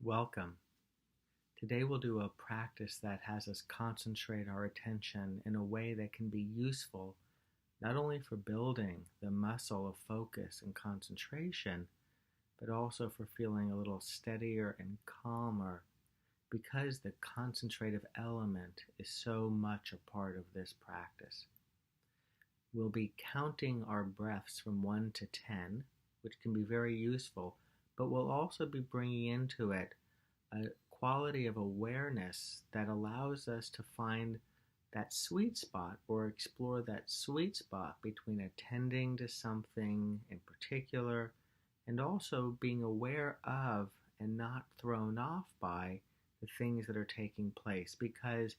Welcome. Today we'll do a practice that has us concentrate our attention in a way that can be useful not only for building the muscle of focus and concentration, but also for feeling a little steadier and calmer because the concentrative element is so much a part of this practice. We'll be counting our breaths from 1 to 10, which can be very useful, but we'll also be bringing into it a quality of awareness that allows us to find that sweet spot or explore that sweet spot between attending to something in particular and also being aware of and not thrown off by the things that are taking place, because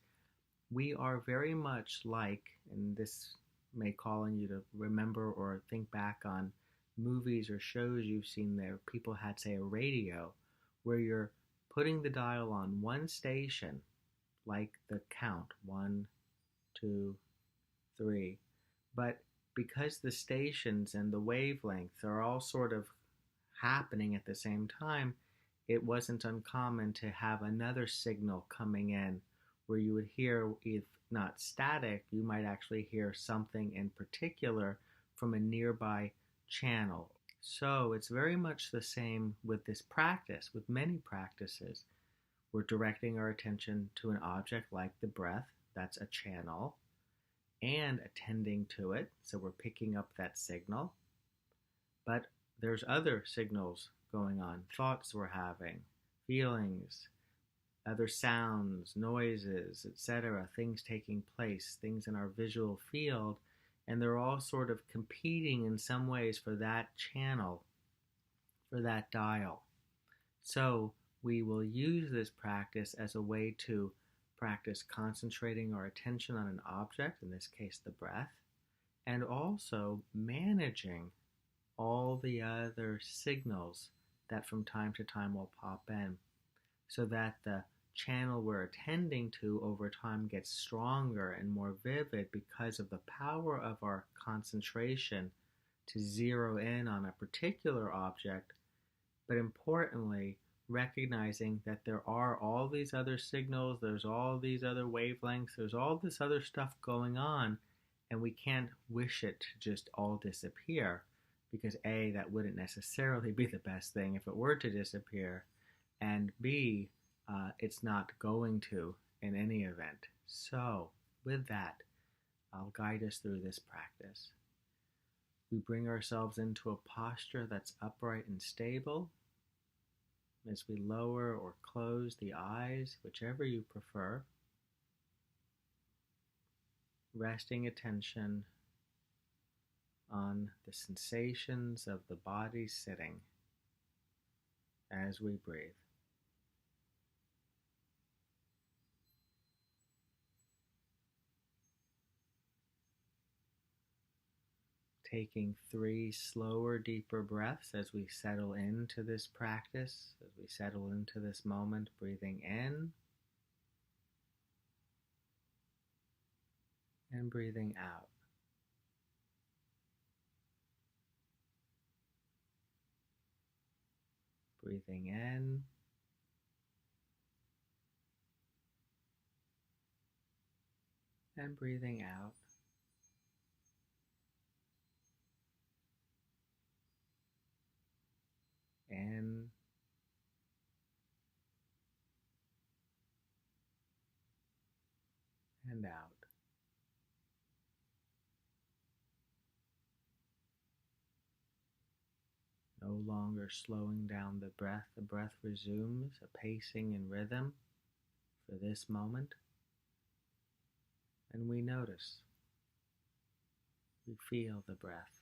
we are very much like, and this may call on you to remember or think back on movies or shows you've seen there, people had, say, a radio where you're putting the dial on one station, like the count, 1, 2, 3. But because the stations and the wavelengths are all sort of happening at the same time, it wasn't uncommon to have another signal coming in where you would hear, if not static, you might actually hear something in particular from a nearby channel. So it's very much the same with this practice, with many practices. We're directing our attention to an object like the breath, that's a channel, and attending to it, so we're picking up that signal. But there's other signals going on, thoughts we're having, feelings, other sounds, noises, etc., things taking place, things in our visual field, and they're all sort of competing in some ways for that channel, for that dial. So we will use this practice as a way to practice concentrating our attention on an object, in this case the breath, and also managing all the other signals that from time to time will pop in, so that the channel we're attending to over time gets stronger and more vivid because of the power of our concentration to zero in on a particular object, but importantly, recognizing that there are all these other signals, there's all these other wavelengths, there's all this other stuff going on, and we can't wish it to just all disappear, because A, that wouldn't necessarily be the best thing if it were to disappear, and B, it's not going to in any event. So, with that, I'll guide us through this practice. We bring ourselves into a posture that's upright and stable as we lower or close the eyes, whichever you prefer, resting attention on the sensations of the body sitting as we breathe. Taking 3 slower, deeper breaths as we settle into this practice, as we settle into this moment, breathing in and breathing out. Breathing in and breathing out. In and out. No longer slowing down the breath resumes a pacing and rhythm for this moment, and we notice, we feel the breath.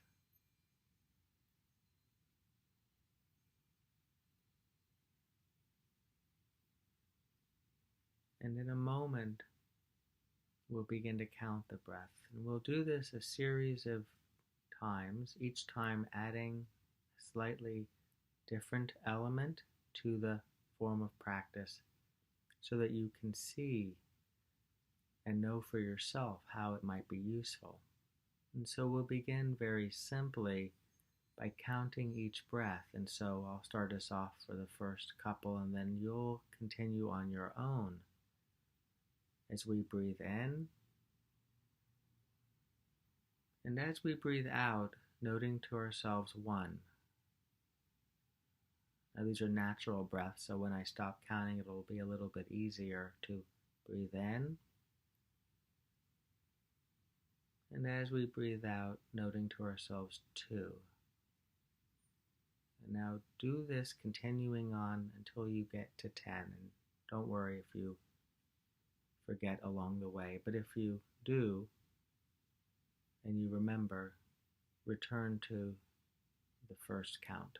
And in a moment, we'll begin to count the breath. And we'll do this a series of times, each time adding a slightly different element to the form of practice, so that you can see and know for yourself how it might be useful. And so we'll begin very simply by counting each breath. And so I'll start us off for the first couple, and then you'll continue on your own as we breathe in. And as we breathe out, noting to ourselves 1. Now, these are natural breaths, so when I stop counting, it'll be a little bit easier to breathe in. And as we breathe out, noting to ourselves 2. And now do this continuing on until you get to 10. And don't worry if you forget along the way, but if you do and you remember, return to the first count.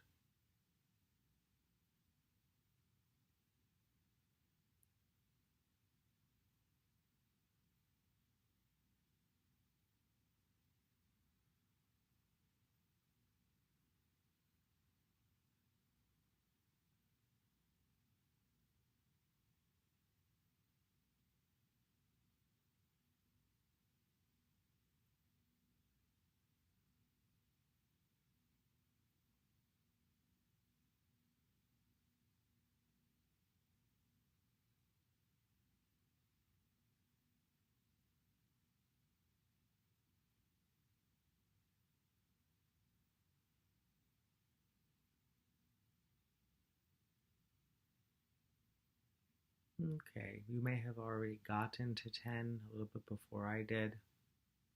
Okay, you may have already gotten to 10 a little bit before I did.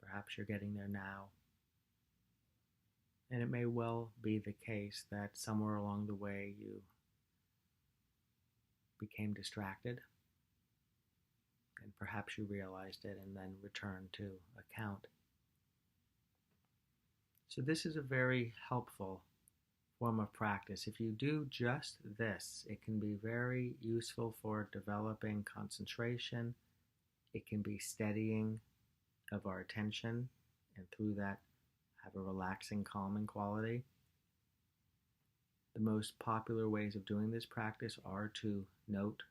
Perhaps you're getting there now. And it may well be the case that somewhere along the way you became distracted, and perhaps you realized it and then returned to a count. So this is a very helpful form of practice. If you do just this, it can be very useful for developing concentration. It can be steadying of our attention, and through that have a relaxing, calming quality. The most popular ways of doing this practice are to note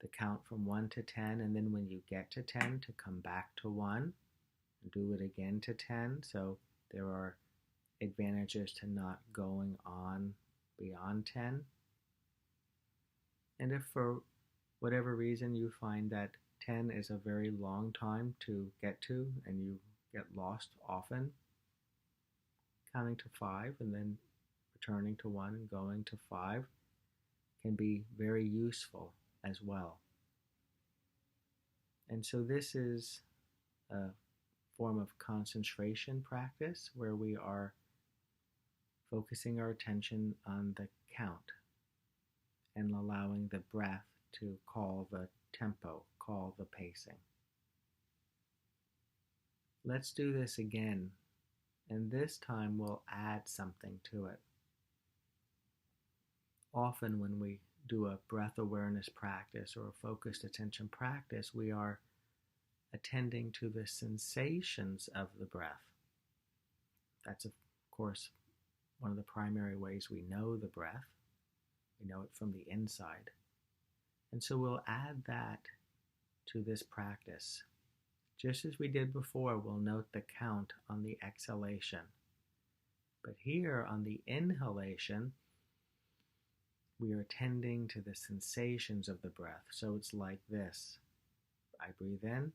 the count from 1 to 10, and then when you get to 10, to come back to 1 and do it again to 10. So there are advantages to not going on beyond 10. And if for whatever reason you find that 10 is a very long time to get to and you get lost often, counting to 5 and then returning to 1 and going to 5 can be very useful as well. And so this is a form of concentration practice where we are focusing our attention on the count and allowing the breath to call the tempo, call the pacing. Let's do this again, and this time we'll add something to it. Often when we do a breath awareness practice or a focused attention practice, we are attending to the sensations of the breath. That's, of course, one of the primary ways we know the breath. We know it from the inside. And so we'll add that to this practice. Just as we did before, we'll note the count on the exhalation. But here on the inhalation, we are attending to the sensations of the breath. So it's like this. I breathe in.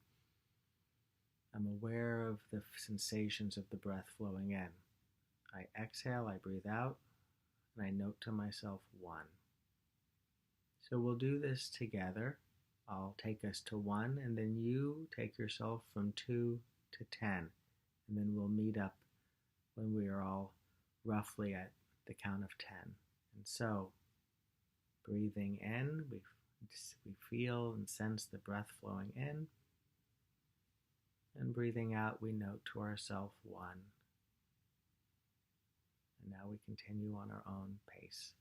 I'm aware of the sensations of the breath flowing in. I exhale, I breathe out, and I note to myself 1. So we'll do this together. I'll take us to 1, and then you take yourself from 2 to 10. And then we'll meet up when we are all roughly at the count of 10. And so, breathing in, we feel and sense the breath flowing in. And breathing out, we note to ourselves 1. And now we continue on our own pace.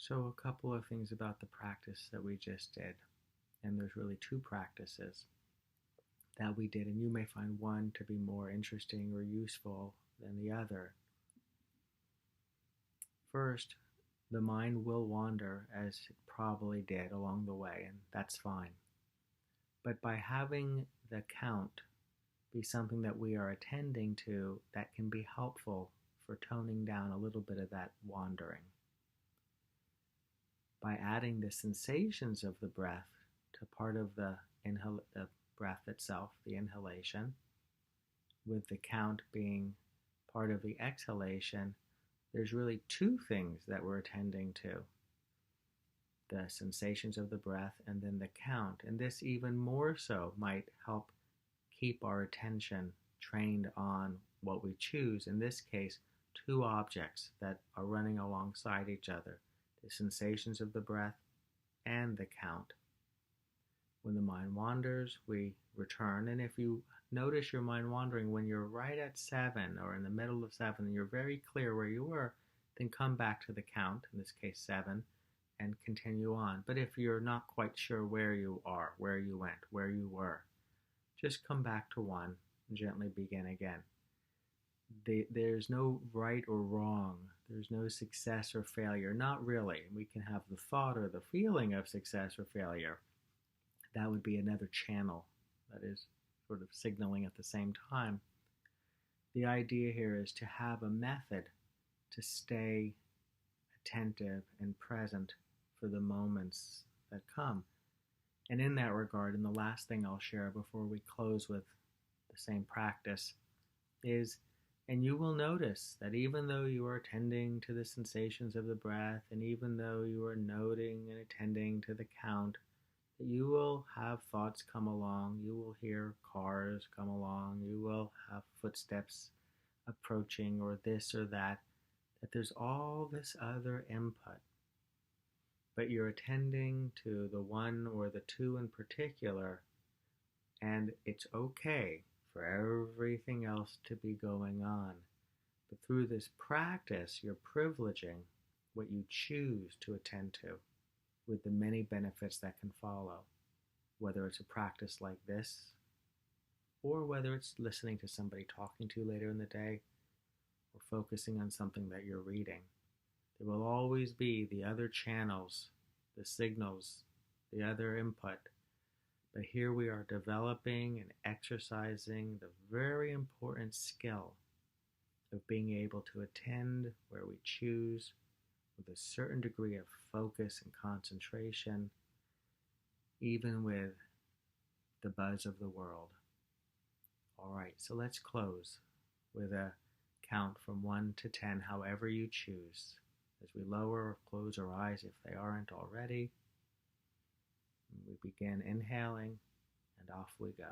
So, a couple of things about the practice that we just did, and there's really two practices that we did, and you may find one to be more interesting or useful than the other. First, the mind will wander as it probably did along the way, and that's fine. But by having the count be something that we are attending to, that can be helpful for toning down a little bit of that wandering. By adding the sensations of the breath to part of the breath itself, the inhalation, with the count being part of the exhalation, there's really two things that we're attending to: the sensations of the breath and then the count. And this even more so might help keep our attention trained on what we choose, in this case, two objects that are running alongside each other: the sensations of the breath and the count. When the mind wanders, we return. And if you notice your mind wandering when you're right at 7 or in the middle of 7 and you're very clear where you were, then come back to the count, in this case 7, and continue on. But if you're not quite sure where you are, where you went, where you were, just come back to 1 and gently begin again. There's no right or wrong. There's no success or failure. Not really. We can have the thought or the feeling of success or failure. That would be another channel that is sort of signaling at the same time. The idea here is to have a method to stay attentive and present for the moments that come. And in that regard, and the last thing I'll share before we close with the same practice is, and you will notice that even though you are attending to the sensations of the breath, and even though you are noting and attending to the count, that you will have thoughts come along, you will hear cars come along, you will have footsteps approaching or this or that there's all this other input. But you're attending to the one or the two in particular, and it's okay for everything else to be going on. But through this practice, you're privileging what you choose to attend to, with the many benefits that can follow, whether it's a practice like this, or whether it's listening to somebody talking to you later in the day, or focusing on something that you're reading. There will always be the other channels, the signals, the other input. But here we are developing and exercising the very important skill of being able to attend where we choose with a certain degree of focus and concentration, even with the buzz of the world. All right, so let's close with a count from 1 to 10, however you choose, as we lower or close our eyes if they aren't already. We begin inhaling, and off we go.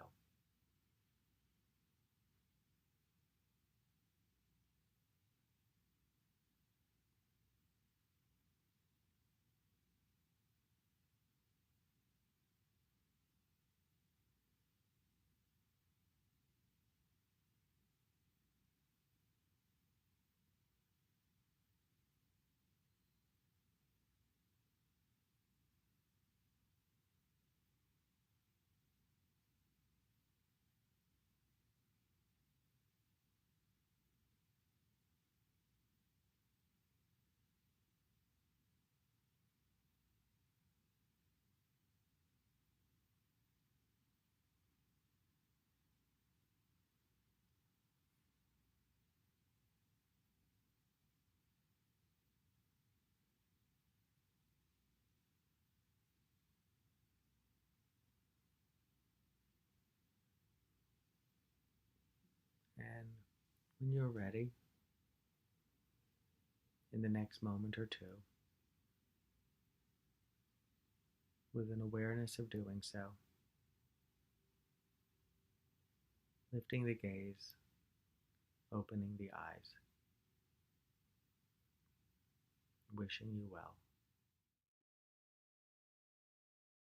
And when you're ready, in the next moment or two, with an awareness of doing so, lifting the gaze, opening the eyes, wishing you well.